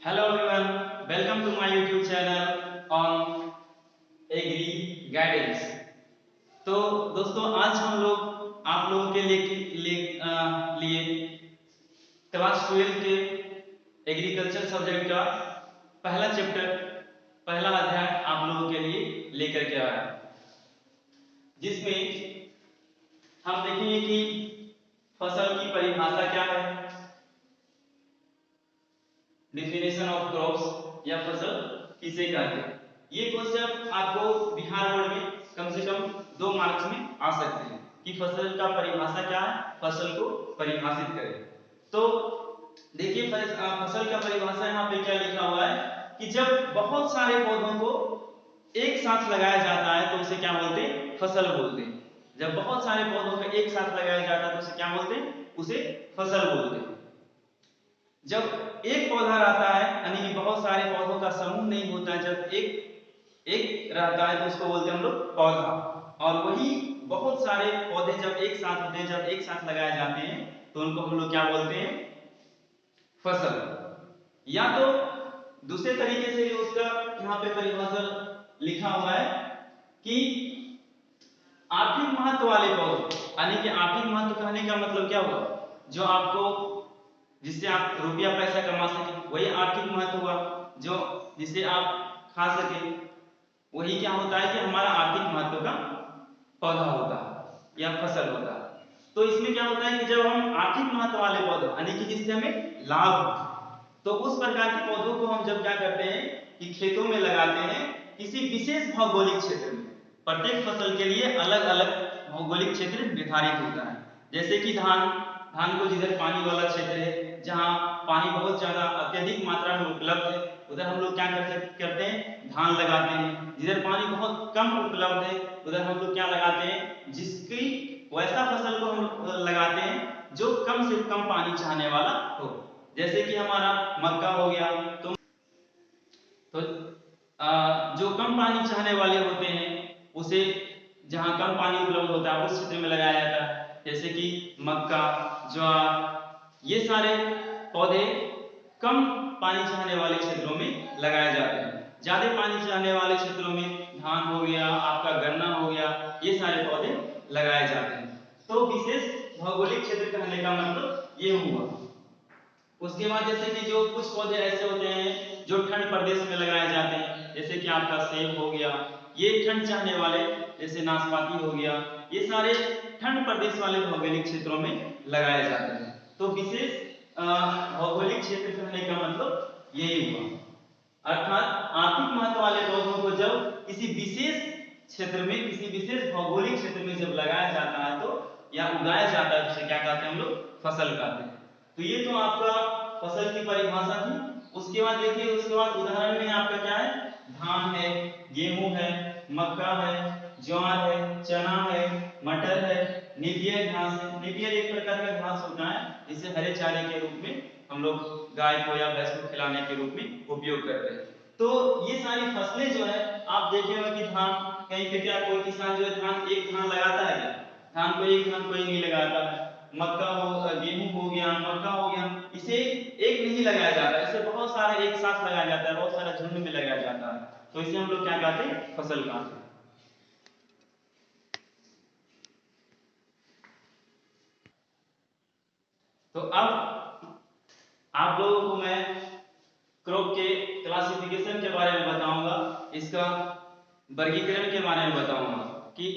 Hello everyone, welcome to my YouTube channel on Agri Guidance। तो दोस्तों आज हम लोग आप लोगों के लिए क्लास 12 के एग्रीकल्चर सब्जेक्ट का पहला चैप्टर पहला अध्याय आप लोगों के लिए लेकर के आया, जिसमें हम देखेंगे कि फसल की परिभाषा क्या है, डिफिनेशन ऑफ क्रॉप्स या फसल किसे कहते हैं। ये क्वेश्चन आपको बिहार बोर्ड में कम से कम 2 मार्क्स में आ सकते हैं कि फसल का परिभाषा क्या है, फसल को परिभाषित करें। तो देखिए फसल का परिभाषा यहाँ पे क्या लिखा हुआ है कि जब बहुत सारे पौधों को एक साथ लगाया जाता है तो उसे क्या बोलते हैं, फसल बोलते हैं। जब बहुत सारे पौधों को एक साथ लगाया जाता है तो उसे क्या बोलते हैं, उसे फसल बोलते हैं। जब एक पौधा रहता है यानी कि बहुत सारे पौधों का समूह नहीं होता है, जब एक रहता है तो उसको बोलते हैं हम लोग पौधा। और वही बहुत सारे पौधे जब एक साथ होते हैं, जब एक साथ लगाए जाते हैं तो उनको हम लोग क्या बोलते हैं, फसल। या तो दूसरे तरीके से भी उसका यहाँ पे परिभाषा लिखा हुआ है कि आर्थिक महत्व वाले पौधे, यानी कि आर्थिक महत्व कहने का मतलब क्या हुआ, जो आपको जिससे आप रुपया पैसा कमा सके वही आर्थिक महत्व हुआ। जो जिसे आप खा सके वही क्या होता है कि हमारा आर्थिक महत्व का पौधा होता है या फसल होता है। तो इसमें क्या होता है कि जब हम आर्थिक महत्व वाले पौधे यानी कि जिससे हमें लाभ हो, तो उस प्रकार के पौधों को हम जब क्या करते हैं कि खेतों में लगाते हैं किसी विशेष भौगोलिक क्षेत्र में। प्रत्येक फसल के लिए अलग अलग भौगोलिक क्षेत्र निर्धारित होता है। जैसे कि धान को जिधर पानी वाला क्षेत्र है, जहाँ पानी बहुत ज्यादा अत्यधिक मात्रा में उपलब्ध है, उधर हम लोग क्या करते हैं, धान लगाते हैं। जिधर पानी बहुत कम उपलब्ध है उधर हम लोग क्या लगाते हैं, जिसकी वैसा फसल को हम लगाते हैं जो कम से कम पानी चाहने वाला हो। जैसे कि हमारा मक्का हो गया, तो जो कम पानी चाहने वाले होते हैं उसे जहां कम पानी उपलब्ध होता है उस क्षेत्र में लगाया जाता है। जैसे कि मक्का, ज्वार, ये सारे पौधे कम पानी चाहने वाले क्षेत्रों में लगाए जाते हैं। ज्यादा पानी चाहने वाले क्षेत्रों में धान हो गया, आपका गन्ना हो गया, ये सारे पौधे लगाए जाते हैं। तो विशेष भौगोलिक क्षेत्र कहने का मतलब ये हुआ। उसके बाद जैसे कि जो कुछ पौधे ऐसे होते हैं जो ठंड प्रदेश में लगाए जाते हैं, जैसे कि आपका सेब हो गया, ये ठंड चाहने वाले, जैसे नाशपाती हो गया, ये सारे ठंड प्रदेश वाले भौगोलिक क्षेत्रों में लगाए जाते हैं। तो विशेष भौगोलिक क्षेत्र कहने का मतलब यही हुआ। अर्थात आर्थिक महत्व वाले पौधों को जब किसी विशेष क्षेत्र में, किसी विशेष भौगोलिक क्षेत्र में जब लगाया जाता है तो या उगाया जाता है, उसे क्या कहते हैं हम लोग, फसल कहते हैं। तो ये तो आपका फसल की परिभाषा थी। उसके बाद देखिए, उसके बाद उदाहरण में आपका क्या है, धान है, गेहूं है, मक्का है, ज्वार है, चना है, मटर है, निबियर घास है। निबियर एक प्रकार का घास होता है जिसे हरे चारे के रूप में हम लोग गाय को या भैंस को खिलाने के रूप में उपयोग करते हैं। तो ये सारी फसलें जो है, आप देखेंगे कि धान कहीं पे क्या कोई किसान जो है धान एक धान लगाता है क्या, धान कोई नहीं लगाता है। मक्का हो, गेहूं हो गया, मक्का हो गया, इसे एक नहीं लगाया जाता, इसे बहुत सारा एक साथ लगाया जाता है, बहुत सारा झुंड में लगाया जाता है। तो इसे हम लोग क्या कहते हैं, फसल कहते हैं। तो अब आप लोगों को मैं क्रॉप के क्लासिफिकेशन के बारे में बताऊंगा, इसका वर्गीकरण के बारे में बताऊंगा कि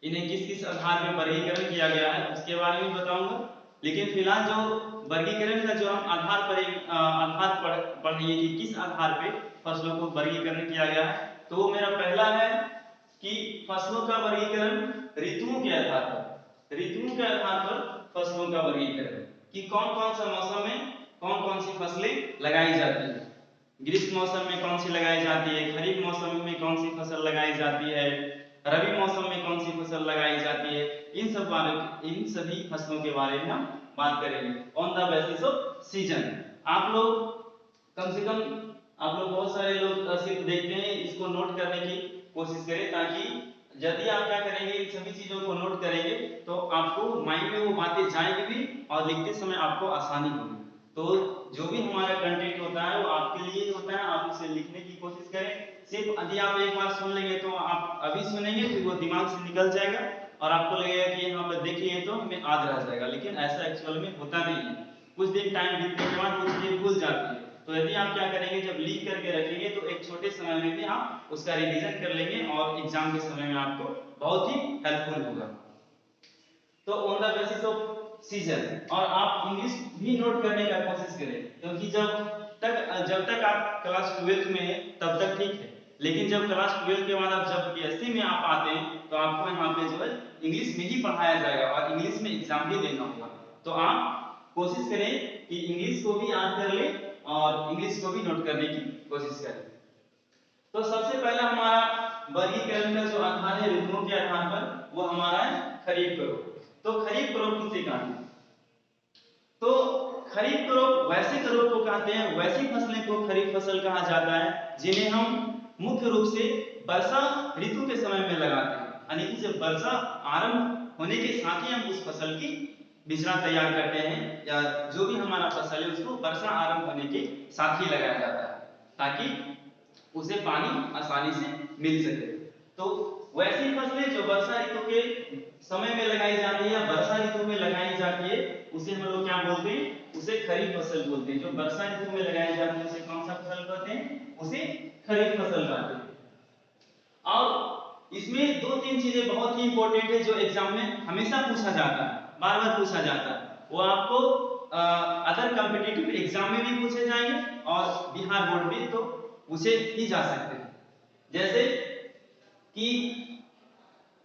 इन्हें किस किस आधार पर वर्गीकरण किया गया है, उसके बारे में बताऊंगा। लेकिन फिलहाल जो वर्गीकरण का जो हम आधार पढ़िए कि किस आधार पे फसलों को वर्गीकरण किया गया है, तो वो मेरा पहला है कि फसलों का वर्गीकरण ऋतुओं के आधार पर, ऋतुओं के आधार पर फसलों का वर्गीकरण कि कौन कौन सा मौसम में कौन कौन सी फसलें लगाई जाती है। ग्रीष्म मौसम में कौन सी लगाई जाती है, खरीफ मौसम में कौन सी फसल लगाई जाती है, रबी मौसम में कौन सी फसल लगाई जाती है। इन सभी फसलों के बारे में हम बात करेंगे on the basis off season. आप लोग कम से कम, आप लोग बहुत सारे लोग सिर्फ देखते हैं, इसको नोट करने की कोशिश करें, ताकि यदि आप क्या करेंगे, इन सभी चीजों को नोट करेंगे तो आपको माइंड में वो बातें जाएंगी भी और लिखते समय आपको आसानी होगी। तो जो भी हमारा कंटेंट होता है वो आपके लिखने की कोशिश करें। सिर्फ यदि आप एक बार सुन लेंगे तो आप अभी सुनेंगे फिर वो दिमाग से निकल जाएगा और आपको लगेगा कि यहाँ पर देखिए तो हमें याद रह जाएगा, लेकिन ऐसा एक्चुअल में होता नहीं है। कुछ दिन टाइम बीतने के बाद वो चीजें भूल जाती है। तो यदि आप क्या करेंगे, जब लिख करके रखेंगे तो एक छोटे समय में भी आप उसका रिवीजन कर लेंगे और एग्जाम के समय में आपको बहुत ही हेल्पफुल होगा। तो on the basis off season, और आप इंग्लिश भी नोट करने का कोशिश करें, क्योंकि जब तक आप क्लास 12 में हैं तब तक ठीक है, लेकिन जब क्लास 12 के बाद आप जब पीएससी में आप आते हैं तो आपको यहाँ पे जो है इंग्लिश में ही पढ़ाया जाएगा और इंग्लिश में एग्जाम भी देना होगा। तो आप कोशिश करें कि इंग्लिश को भी याद कर लें और इंग्लिश को भी नोट करने की कोशिश करें। तो सबसे पहला हमारा वर्गीकरण का जो आधार है ऋतुओं के आधार पर, वो हमारा है खरीफ करोप। तो खरीफ करोप किसे कहते हैं? तो खरीफ करोप वैसे करोप को कहते हैं, वैसी फसलें को खरीफ फसल कहा जाता है जिन्हें हम मुख्य रूप से वर्षा ऋतु के समय में लगाते हैं, यानी कि जब वर्षा आरंभ होने के साथ ही हम उस फसल की बिचड़ा तैयार करते हैं, या जो भी हमारा फसल है उसको वर्षा आरंभ होने के साथ ही लगाया जाता है ताकि उसे पानी आसानी से मिल सके। तो वैसी फसलें जो वर्षा ऋतु के समय में लगाई जाती है या वर्षा ऋतु में लगाई जाती है उसे हम लोग क्या बोलते हैं? उसे खरीफ फसल बोलते हैं। जो वर्षा ऋतु में लगाई जाती है उसे कौन सा फसल कहते हैं? उसे खरीफ फसल कहते हैं। और इसमें दो तीन चीजें बहुत ही इंपॉर्टेंट है जो एग्जाम में हमेशा पूछा जाता है, बार बार पूछा जाता है। वो आपको अदर कॉम्पिटिटिव एग्जाम में भी पूछे जाएंगे और बिहार बोर्ड में तो पूछे ही जा सकते हैं। जैसे कि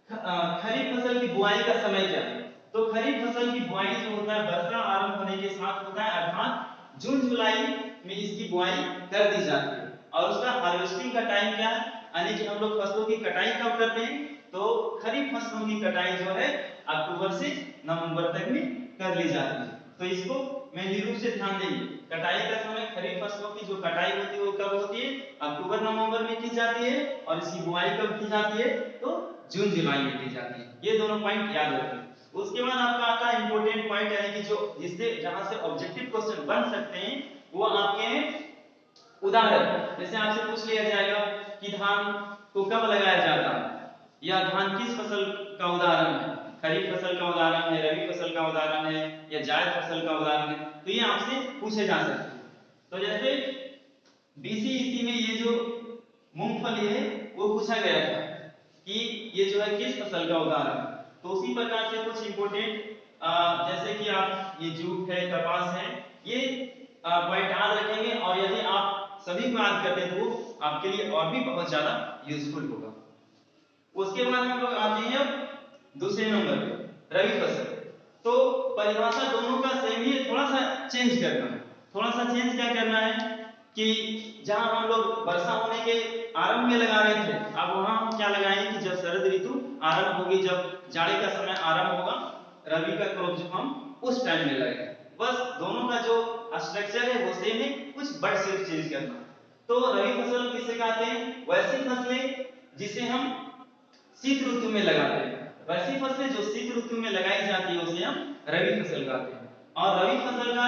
खरीफ फसल की बुआई का समय क्या है? तो खरीफ फसल की बुआई जो होता है वर्षा आरंभ होने के साथ होता है, अर्थात जून जुलाई में इसकी बुआई कर दी जाती है। और उसका हार्वेस्टिंग का टाइम क्या है, यानी कि हम लोग फसलों की कटाई कब करते हैं? तो खरीफ फसलों की कटाई जो है अक्टूबर से नवंबर तक में कर ली जाती है। तो इसको मेनली रूप से ध्यान देंगे। कटाई का समय खरीफ फसलों की जो कटाई होती है वो कब होती है? अक्टूबर नवंबर में की जाती है, और इसकी बुआई कब की जाती है? तो जून जुलाई में की जाती है। ये दोनों पॉइंट याद रखें। उसके बाद आपका आता है इंपॉर्टेंट पॉइंट, यानी कि जो जिससे जहां से ऑब्जेक्टिव क्वेश्चन बन सकते हैं वो आपके हैं उदाहरण। जैसे आपसे पूछ लिया जाएगा कि धान को कब लगाया जाता है, या धान किस फसल का उदाहरण है? खरीफ फसल का उदाहरण है, रबी फसल का उदाहरण है, या जायद फसल का उदाहरण है? तो ये आपसे पूछे जा सकते हैं। तो जैसे बीसी में ये जो मूंगफली है वो पूछा गया था कि ये जो है किस फसल का उदाहरण है। तो उसी प्रकार से कुछ इंपॉर्टेंट जैसे कि आप ये जूट है, कपास है, ये पॉइंट याद रखेंगे, और यदि आप सभी को याद करते हैं तो आपके लिए और भी बहुत ज्यादा यूजफुल होगा। उसके बाद हम लोग आते हैं अब दूसरे नंबर पे रबी फसल। तो परिभाषा दोनों का सेम ही है, थोड़ा सा चेंज करना है। थोड़ा सा चेंज क्या करना है कि जहां हम लोग वर्षा होने के आरंभ में लगा रहे थे, अब वहां हम क्या लगाएंगे कि जब शरद ऋतु आरंभ होगी, जब जाड़े का समय आरंभ होगा, रबी का क्रॉप जो हम उस टाइम में लगाएंगे। बस दोनों का जो स्ट्रक्चर है वो सेम है, कुछ वर्ड सिर्फ चेंज करना। तो रबी फसल किसे कहते हैं? वैसी फसलें जिसे हम शीत ऋतु में लगाते हैं। वैसी फसलें जो शीत ऋतु में लगाई जाती है उसे हम रबी फसल कहते हैं। और रबी फसल का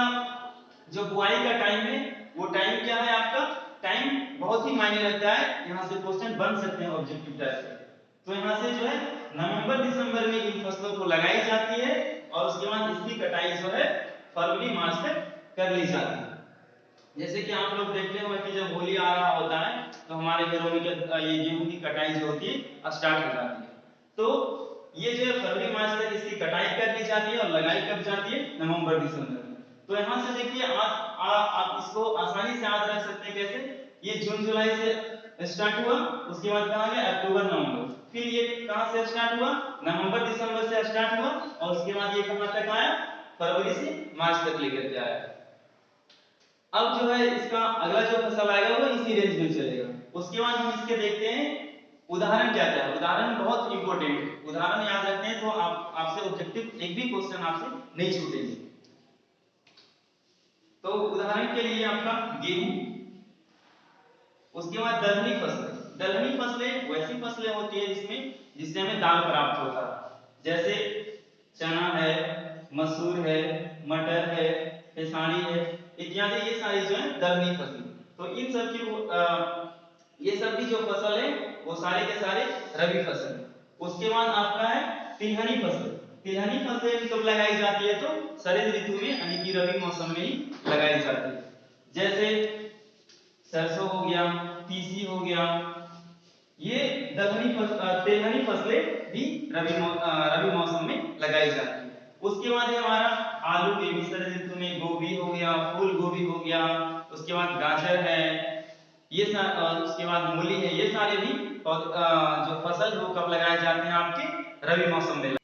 जो बुआई का टाइम है वो टाइम क्या है आपका? टाइम बहुत ही मायने रखता है, यहाँ से क्वेश्चन बन सकते हैं ऑब्जेक्टिव टाइप से। तो यहाँ से जो है नवंबर दिसंबर में इन फसलों को लगाई जाती है, और उसके बाद इसकी कटाई जो है फरवरी मार्च तक कर ली जाती है। जैसे कि आप लोग देखते होंगे कि जब होली आ रहा होता है तो हमारे घरों में ये गेहूं की कटाई जो होती है स्टार्ट हो जाती है। तो ये जो है फरवरी मार्च तक इसकी कटाई कर दी जाती है और लगाई कब जाती है? नवंबर दिसंबर में। तो यहाँ से देखिए आप इसको आसानी से याद रख सकते हैं। कैसे? ये जून जुलाई से स्टार्ट हुआ, उसके बाद कहाँ गया? अक्टूबर नवंबर। फिर ये कहाँ से स्टार्ट हुआ? नवंबर दिसंबर से स्टार्ट हुआ, और उसके बाद ये कहाँ तक आया? फरवरी से मार्च तक लेकर के आया। अब जो है इसका अगला जो फसल आएगा वो इसी रेंज में चलेगा। उसके बाद हम इसके देखते हैं उदाहरण क्या क्या है। उदाहरण बहुत इंपॉर्टेंट है, उदाहरण याद रखते हैं तो आपसे ऑब्जेक्टिव एक भी क्वेश्चन आपसे नहीं छूटेंगे। तो उदाहरण के लिए आपका गेहूं, उसके बाद दलहनी फसल। दलहनी फसलें वैसी फसलें होती है जिससे हमें दाल प्राप्त होता है। जैसे चना है, मसूर है, मटर है, खेसारी है इत्यादि, ये सारी जो है दलहनी फसल। तो इन सब की ये सब भी जो फसल है वो सारे के सारे रबी फसल है। उसके बाद आपका है तिलहनी फसल। तिलहनी फसल कब लगाई जाती है? तो शरद ऋतु में यानी कि रबी मौसम में ही लगाई जाती है। जैसे सरसों हो गया, तीसी हो गया, ये तिलहनी फसलें भी रबी मौसम में लगाई जाती है। उसके बाद है हमारा आलू के भी शरद ऋतु में, गोभी हो गया, फूल गोभी हो गया, उसके बाद गाजर है, उसके बाद मूली है, ये सारे भी जो फसल वो कब लगाए जाते हैं? आपके रबी मौसम में।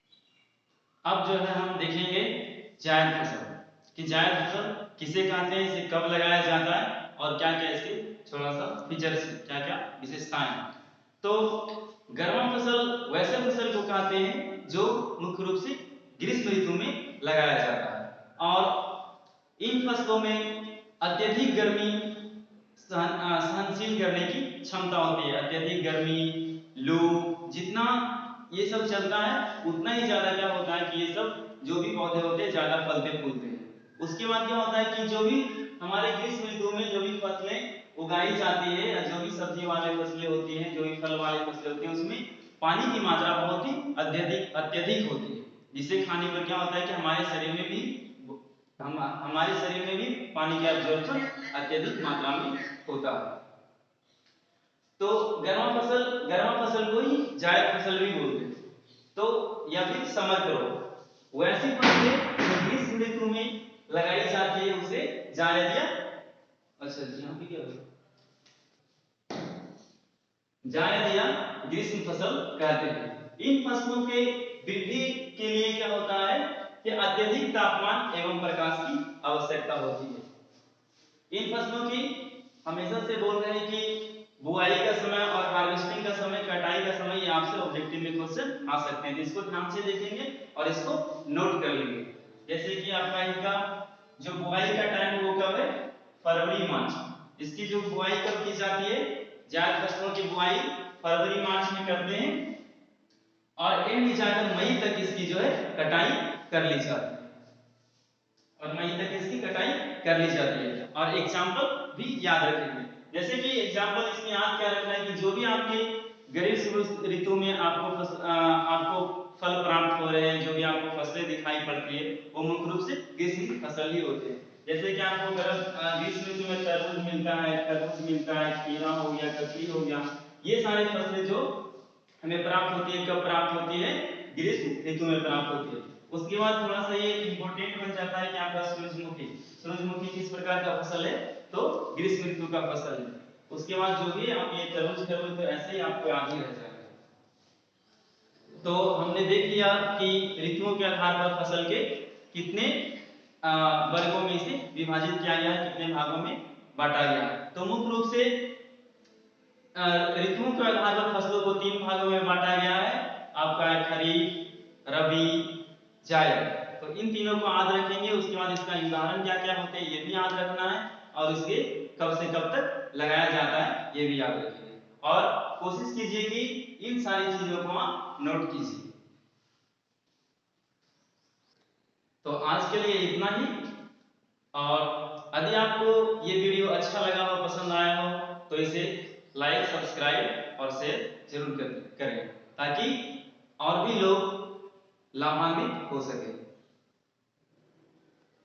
अब जो है हम देखेंगे जायद फसल कि जायद फसल किसे कहते हैं, इसे कब लगाया जाता है और क्या क्या इसके थोड़ा सा फीचर्स, क्या क्या विशेषताएं हैं। तो गर्मा फसल वैसे फसल को कहते हैं जो मुख्य रूप से ग्रीष्म ऋतु में लगाया जाता है और इन फसलों में अत्यधिक गर्मी सहनशील करने की क्षमता होती है। अत्यधिक गर्मी, लू, जितना ये सब चलता है उतना ही ज्यादा क्या होता है कि ये सब जो भी पौधे होते हैं ज्यादा फलते फूलते हैं। उसके बाद क्या होता है कि जो भी हमारे ग्रीष्म ऋतु में जो भी फसलें उगाई जाती है या जो भी सब्जी वाले फसलें होती हैं, जो भी फल वाले फसलें होती हैं, उसमें पानी की मात्रा बहुत ही अत्यधिक होती है, जिसे खाने पर क्या होता है कि हमारे शरीर में भी पानी का अब्जॉर्प्शन अत्यधिक मात्रा में होता है। तो गर्मा फसल को ही जायद फसल भी बोलते हैं। तो या फिर समर क्रॉप वैसी फसलें जो ग्रीष्म ऋतु में लगाई जाती है उसे जायद या यहाँ पे क्या है, जायद या ग्रीष्म फसल कहते हैं। इन फसलों के वृद्धि के लिए क्या होता है कि अत्यधिक तापमान एवं प्रकाश की आवश्यकता होती है। इन फसलों की हमेशा से बोल रहे हैं कि बुआई का समय और हार्वेस्टिंग का समय, कटाई का समय, ये आपसे ऑब्जेक्टिव में क्वेश्चन आ सकते हैं, तो इसको ध्यान से देखेंगे और इसको नोट कर लेंगे। जैसे कि आपका इनका जो बुआई का टाइम वो कब है? फरवरी मार्च। इसकी जो बुआई कब की जाती है? जायद फसलों की बुआई फरवरी मार्च में करते हैं और एंड में जाकर मई तक इसकी जो है कटाई कर ली जाती है और एग्जाम्पल भी याद रखेंगे। जैसे कि एग्जाम्पल इसमें याद क्या रखना है कि जो भी आपके ग्रीष्म ऋतु में आपको फल प्राप्त हो रहे हैं, जो भी आपको फसलें दिखाई पड़ती है वो मुख्य रूप से ग्रीष्म फसल ही होते हैं। जैसे कि आपको ग्रीष्म ऋतु में तरबूज मिलता है, खीरा हो गया, ककड़ी हो गया, ये सारे फसलें जो हमें प्राप्त होती है, कब प्राप्त होती है? ग्रीष्म ऋतु में प्राप्त होती है। उसके बाद थोड़ा सा ये इंपॉर्टेंट बन जाता है कि आपका सूरजमुखी किस प्रकार का फसल है? तो ग्रीष्म ऋतु का फसल है। उसके बाद जो भी आप ये तरबूज तो ऐसे ही आपको याद ही रह जाएगा। तो हमने देख लिया कि ऋतुओं के आधार पर फसल के कितने वर्गों में इसे विभाजित किया गया है, कितने भागों में बांटा गया है। तो मुख्य रूप से ऋतुओं के आधार पर फसलों को 3 भागों में बांटा गया है। आपका है खरीफ, रबी, जायद। तो इन तीनों को याद रखेंगे। उसके बाद इसका उदाहरण क्या क्या होते हैं ये भी याद रखना है और इसके कब से कब तक लगाया जाता है ये भी याद रखेंगे और कोशिश कीजिए कि इन सारी चीजों को आप नोट कीजिए। तो आज के लिए इतना ही, और यदि आपको ये वीडियो अच्छा लगा हो, पसंद आया हो, तो इसे लाइक, सब्सक्राइब और शेयर जरूर करें ताकि और भी लोग लाभान्वित हो सके।